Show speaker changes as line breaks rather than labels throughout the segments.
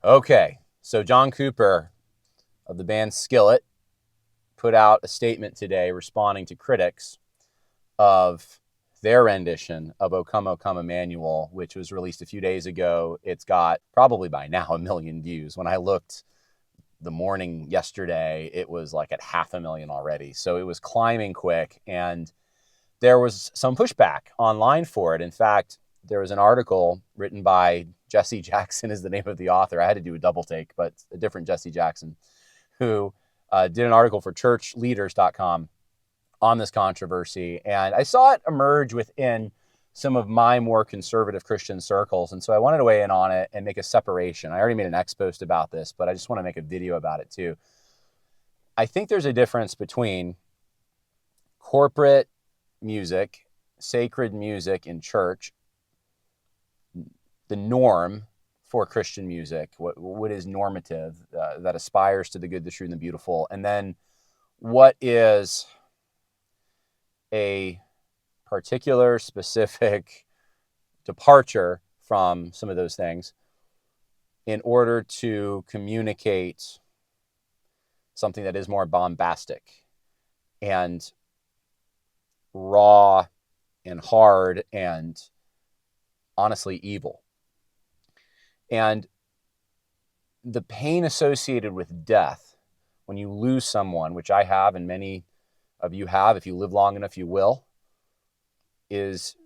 Okay, so John Cooper of the band Skillet put out a statement today responding to critics of their rendition of O Come, O Come, Emmanuel, which was released a few days ago. It's got probably by now 1 million views. When I looked the morning yesterday, it was like at 500,000 already. So it was climbing quick, and there was some pushback online for it. In fact, there was an article written by Jesse Jackson is the name of the author. I had to do a double take, but a different Jesse Jackson, who did an article for churchleaders.com on this controversy. And I saw it emerge within some of my more conservative Christian circles. And so I wanted to weigh in on it and make a separation. I already made an X post about this, but I just want to make a video about it too. I think there's a difference between corporate music, sacred music in church, the norm for Christian music, what is normative, that aspires to the good, the true, and the beautiful, and then what is a particular, specific departure from some of those things in order to communicate something that is more bombastic and raw and hard and honestly evil. And the pain associated with death, when you lose someone, which I have and many of you have, if you live long enough, you will, is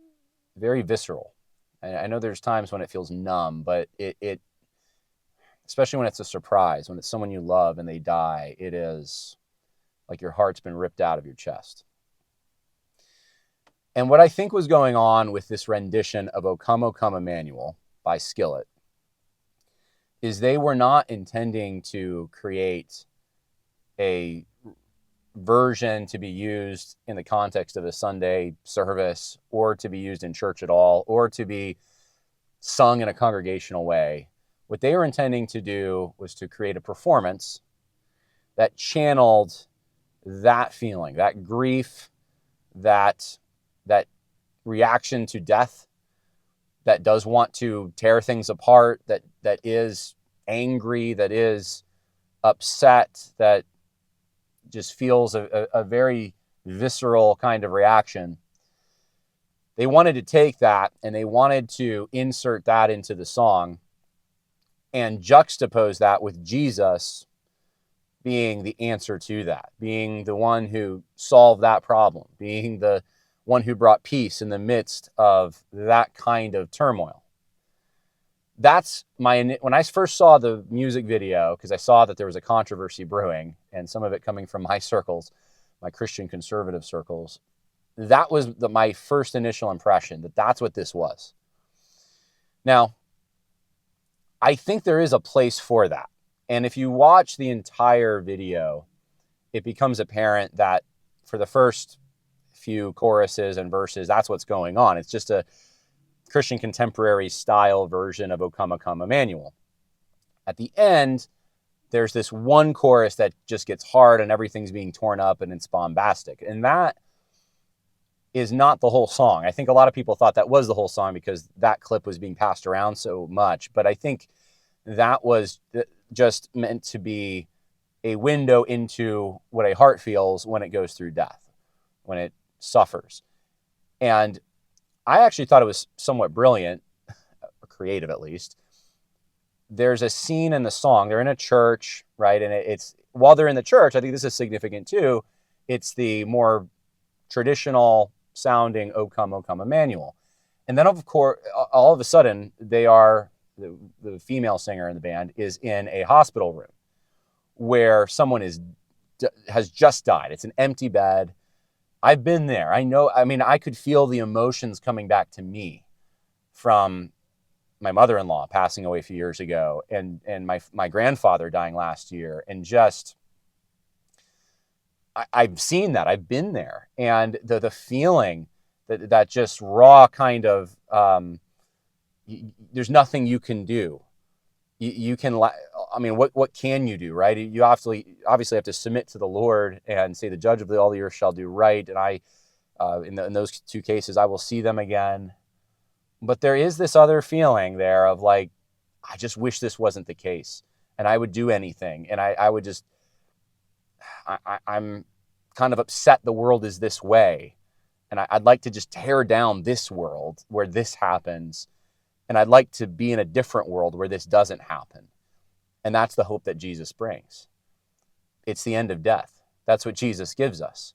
very visceral. And I know there's times when it feels numb, but it especially when it's a surprise, when it's someone you love and they die, it is like your heart's been ripped out of your chest. And what I think was going on with this rendition of O Come, Emmanuel by Skillet is they were not intending to create a version to be used in the context of a Sunday service or to be used in church at all or to be sung in a congregational way. What they were intending to do was to create a performance that channeled that feeling, that grief, that reaction to death, that does want to tear things apart, that is angry, that is upset, that just feels a very visceral kind of reaction. They wanted to take that and they wanted to insert that into the song and juxtapose that with Jesus being the answer to that, being the one who solved that problem, being the one who brought peace in the midst of that kind of turmoil. That's when I first saw the music video, because I saw that there was a controversy brewing and some of it coming from my circles, my Christian conservative circles, that was my first initial impression that that's what this was. Now, I think there is a place for that. And if you watch the entire video, it becomes apparent that for the first few choruses and verses, that's what's going on. It's just a Christian contemporary style version of O Come, Emmanuel. At the end, there's this one chorus that just gets hard and everything's being torn up and it's bombastic. And that is not the whole song. I think a lot of people thought that was the whole song because that clip was being passed around so much. But I think that was just meant to be a window into what a heart feels when it goes through death, when it suffers. And I actually thought it was somewhat brilliant, or creative at least. There's a scene in the song. They're in a church, right? And it's while they're in the church, I think this is significant too. It's the more traditional sounding O Come, Emmanuel. And then, of course, all of a sudden, the female singer in the band is in a hospital room where someone has just died. It's an empty bed. I've been there. I could feel the emotions coming back to me from my mother-in-law passing away a few years ago and my grandfather dying last year. And just, I've seen that. I've been there. And the feeling that just raw kind of, there's nothing you can do. You can, what can you do, right? You obviously have to submit to the Lord and say, the judge of all the earth shall do right. And in those two cases, I will see them again. But there is this other feeling there of like, I just wish this wasn't the case. And I would do anything. And I would just, I'm kind of upset the world is this way. And I'd like to just tear down this world where this happens. And I'd like to be in a different world where this doesn't happen. And that's the hope that Jesus brings. It's the end of death. That's what Jesus gives us.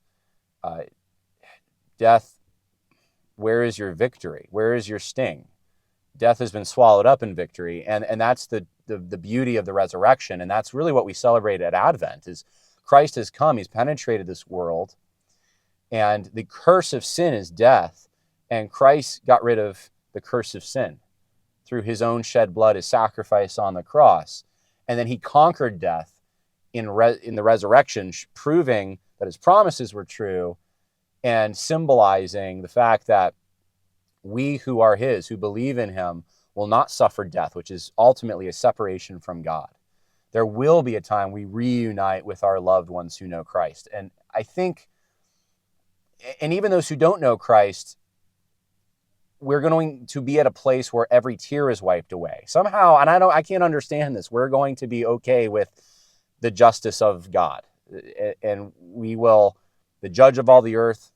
Death, where is your victory? Where is your sting? Death has been swallowed up in victory. And that's the beauty of the resurrection. And that's really what we celebrate at Advent is Christ has come. He's penetrated this world. And the curse of sin is death. And Christ got rid of the curse of sin through his own shed blood, his sacrifice on the cross. And then he conquered death in the resurrection, proving that his promises were true and symbolizing the fact that we who are his, who believe in him, will not suffer death, which is ultimately a separation from God. There will be a time we reunite with our loved ones who know Christ. And I think, and even those who don't know Christ, we're going to be at a place where every tear is wiped away. Somehow, and I can't understand this, we're going to be okay with the justice of God. And the judge of all the earth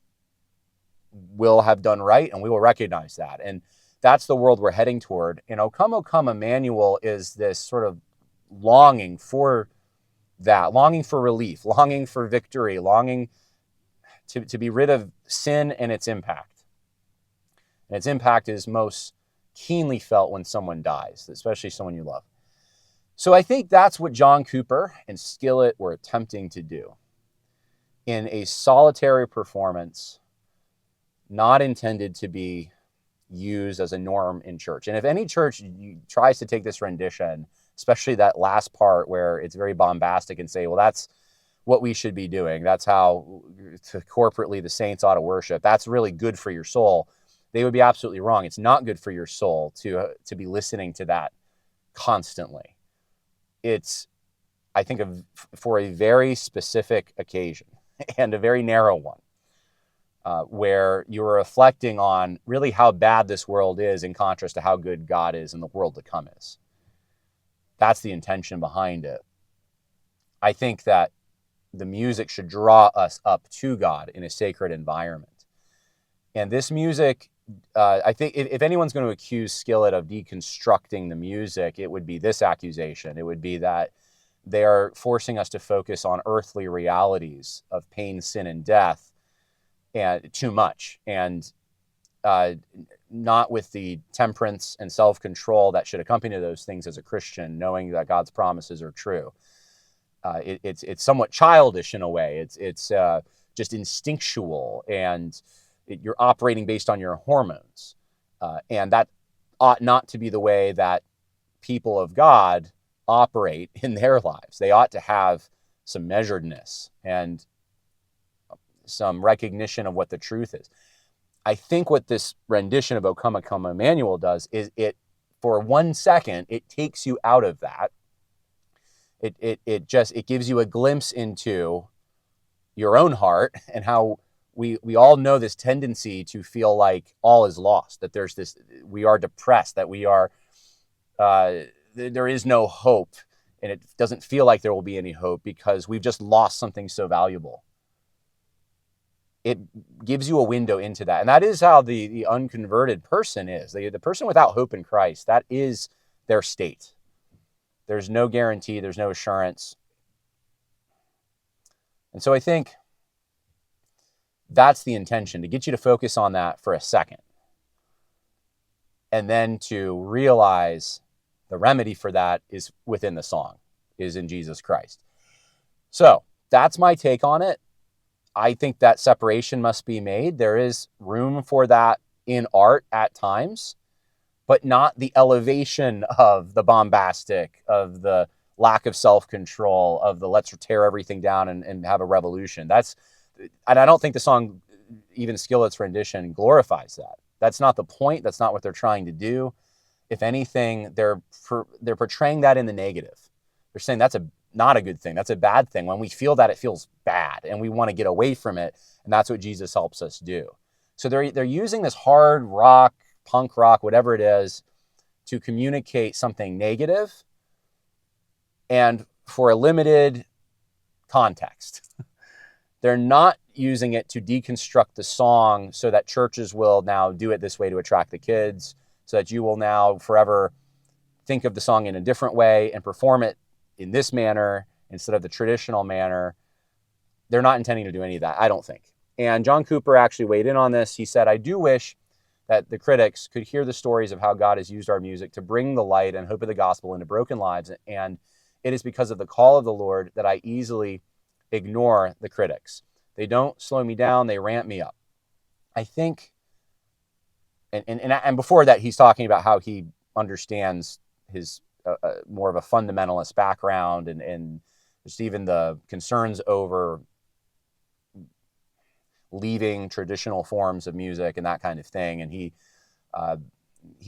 will have done right, and we will recognize that. And that's the world we're heading toward. And O Come, Emmanuel is this sort of longing for that, longing for relief, longing for victory, longing to be rid of sin and its impact. And its impact is most keenly felt when someone dies, especially someone you love. So I think that's what John Cooper and Skillet were attempting to do in a solitary performance, not intended to be used as a norm in church. And if any church tries to take this rendition, especially that last part where it's very bombastic and say, well, that's what we should be doing, that's how corporately the saints ought to worship, that's really good for your soul, they would be absolutely wrong. It's not good for your soul to be listening to that constantly. It's, I think, for a very specific occasion and a very narrow one, where you're reflecting on really how bad this world is in contrast to how good God is and the world to come is. That's the intention behind it. I think that the music should draw us up to God in a sacred environment. And this music, I think if anyone's going to accuse Skillet of deconstructing the music, it would be this accusation. It would be that they are forcing us to focus on earthly realities of pain, sin, and death, and too much, and not with the temperance and self-control that should accompany those things as a Christian, knowing that God's promises are true. It's somewhat childish in a way. It's just instinctual, and you're operating based on your hormones. And that ought not to be the way that people of God operate in their lives. They ought to have some measuredness and some recognition of what the truth is. I think what this rendition of O Come, Emmanuel does is it, for 1 second, it takes you out of that. It gives you a glimpse into your own heart and how we all know this tendency to feel like all is lost, that there's this, we are depressed, that we are, there is no hope, and it doesn't feel like there will be any hope because we've just lost something so valuable. It gives you a window into that. And that is how the unconverted person is. The person without hope in Christ, that is their state. There's no guarantee, there's no assurance. And so I think that's the intention, to get you to focus on that for a second. And then to realize the remedy for that is within the song, is in Jesus Christ. So that's my take on it. I think that separation must be made. There is room for that in art at times, but not the elevation of the bombastic, of the lack of self-control, of the let's tear everything down and have a revolution. And I don't think the song, even Skillet's rendition, glorifies that. That's not the point. That's not what they're trying to do. If anything, they're portraying that in the negative. They're saying that's not a good thing. That's a bad thing. When we feel that, it feels bad, and we want to get away from it, and that's what Jesus helps us do. So they're using this hard rock, punk rock, whatever it is, to communicate something negative and for a limited context. They're not using it to deconstruct the song so that churches will now do it this way to attract the kids, so that you will now forever think of the song in a different way and perform it in this manner instead of the traditional manner. They're not intending to do any of that, I don't think. And John Cooper actually weighed in on this. He said, "I do wish that the critics could hear the stories of how God has used our music to bring the light and hope of the gospel into broken lives. And it is because of the call of the Lord that I easily ignore the critics. They don't slow me down, they ramp me up." I think, and before that, he's talking about how he understands his more of a fundamentalist background and just even the concerns over leaving traditional forms of music and that kind of thing. And he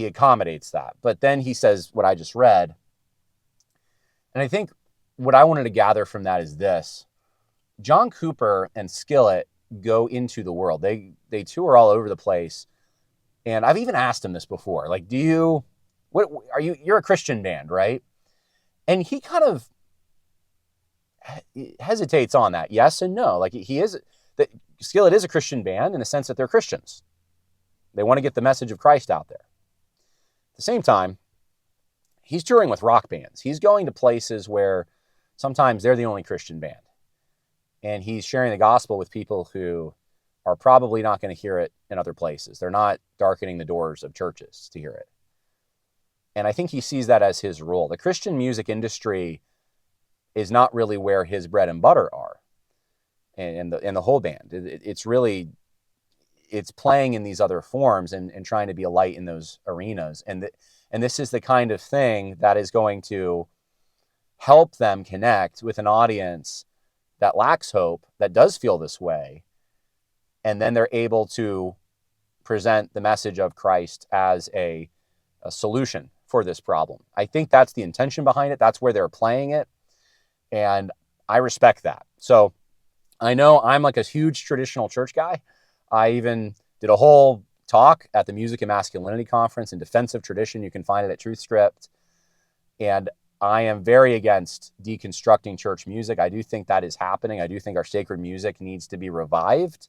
accommodates that. But then he says what I just read. And I think what I wanted to gather from that is this. John Cooper and Skillet go into the world. They tour all over the place. And I've even asked him this before. Like, you're a Christian band, right? And he kind of hesitates on that. Yes and no. Like, Skillet is a Christian band in the sense that they're Christians. They want to get the message of Christ out there. At the same time, he's touring with rock bands. He's going to places where sometimes they're the only Christian band. And he's sharing the gospel with people who are probably not going to hear it in other places. They're not darkening the doors of churches to hear it. And I think he sees that as his role. The Christian music industry is not really where his bread and butter are, and the whole band. It's playing in these other forms and trying to be a light in those arenas. And this is the kind of thing that is going to help them connect with an audience that lacks hope, that does feel this way. And then they're able to present the message of Christ as a solution for this problem. I think that's the intention behind it. That's where they're playing it. And I respect that. So I know I'm like a huge traditional church guy. I even did a whole talk at the Music and Masculinity Conference in defense of tradition. You can find it at TruthScript. And I am very against deconstructing church music. I do think that is happening. I do think our sacred music needs to be revived.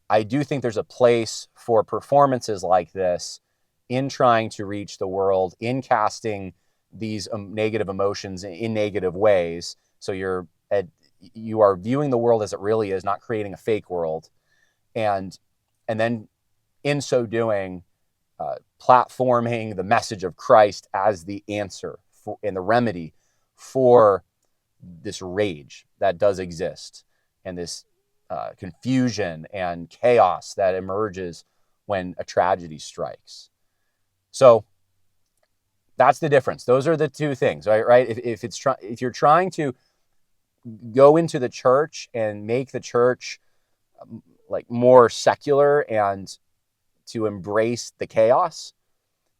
I do think there's a place for performances like this in trying to reach the world, in casting these negative emotions in negative ways. So you are viewing the world as it really is, not creating a fake world. And then in so doing, platforming the message of Christ as the answer and the remedy for this rage that does exist and this confusion and chaos that emerges when a tragedy strikes. So that's the difference. Those are the two things, right? If you're trying to go into the church and make the church like more secular and to embrace the chaos,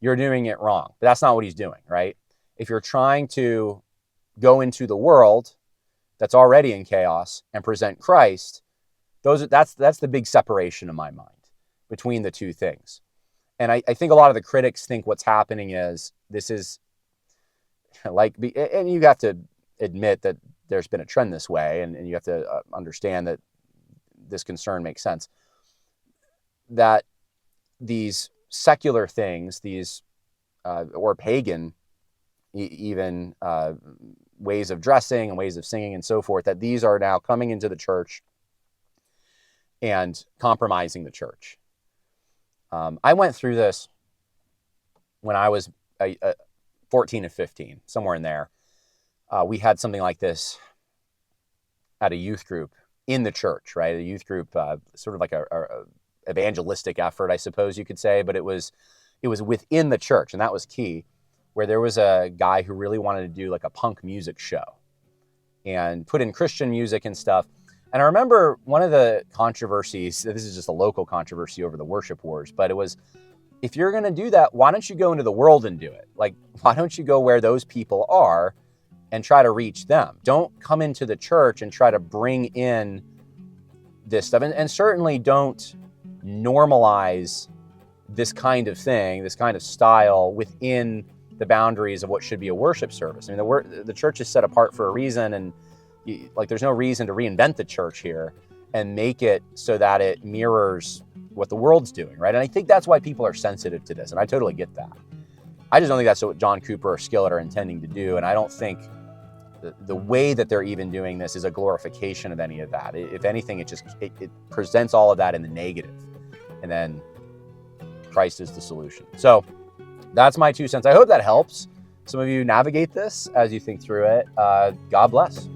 you're doing it wrong. But that's not what he's doing, right? If you're trying to go into the world that's already in chaos and present Christ, that's the big separation in my mind between the two things. And I think a lot of the critics think what's happening is this is like, and you have to admit that there's been a trend this way, and you have to understand that this concern makes sense, that these secular things, these or pagan even ways of dressing and ways of singing and so forth, that these are now coming into the church and compromising the church. I went through this when I was 14 and 15, somewhere in there. We had something like this at a youth group in the church, right? A youth group, sort of like a evangelistic effort, I suppose you could say, but it was within the church, and that was key, where there was a guy who really wanted to do like a punk music show and put in Christian music and stuff. And I remember one of the controversies, this is just a local controversy over the worship wars, but it was, if you're going to do that, why don't you go into the world and do it? Like, why don't you go where those people are and try to reach them? Don't come into the church and try to bring in this stuff. And certainly don't normalize this kind of thing, this kind of style within the boundaries of what should be a worship service. I mean, the church is set apart for a reason, and there's no reason to reinvent the church here and make it so that it mirrors what the world's doing, right? And I think that's why people are sensitive to this, and I totally get that. I just don't think that's what John Cooper or Skillet are intending to do, and I don't think the way that they're even doing this is a glorification of any of that. If anything, it presents all of that in the negative, and then Christ is the solution. So that's my 2 cents. I hope that helps some of you navigate this as you think through it. God bless.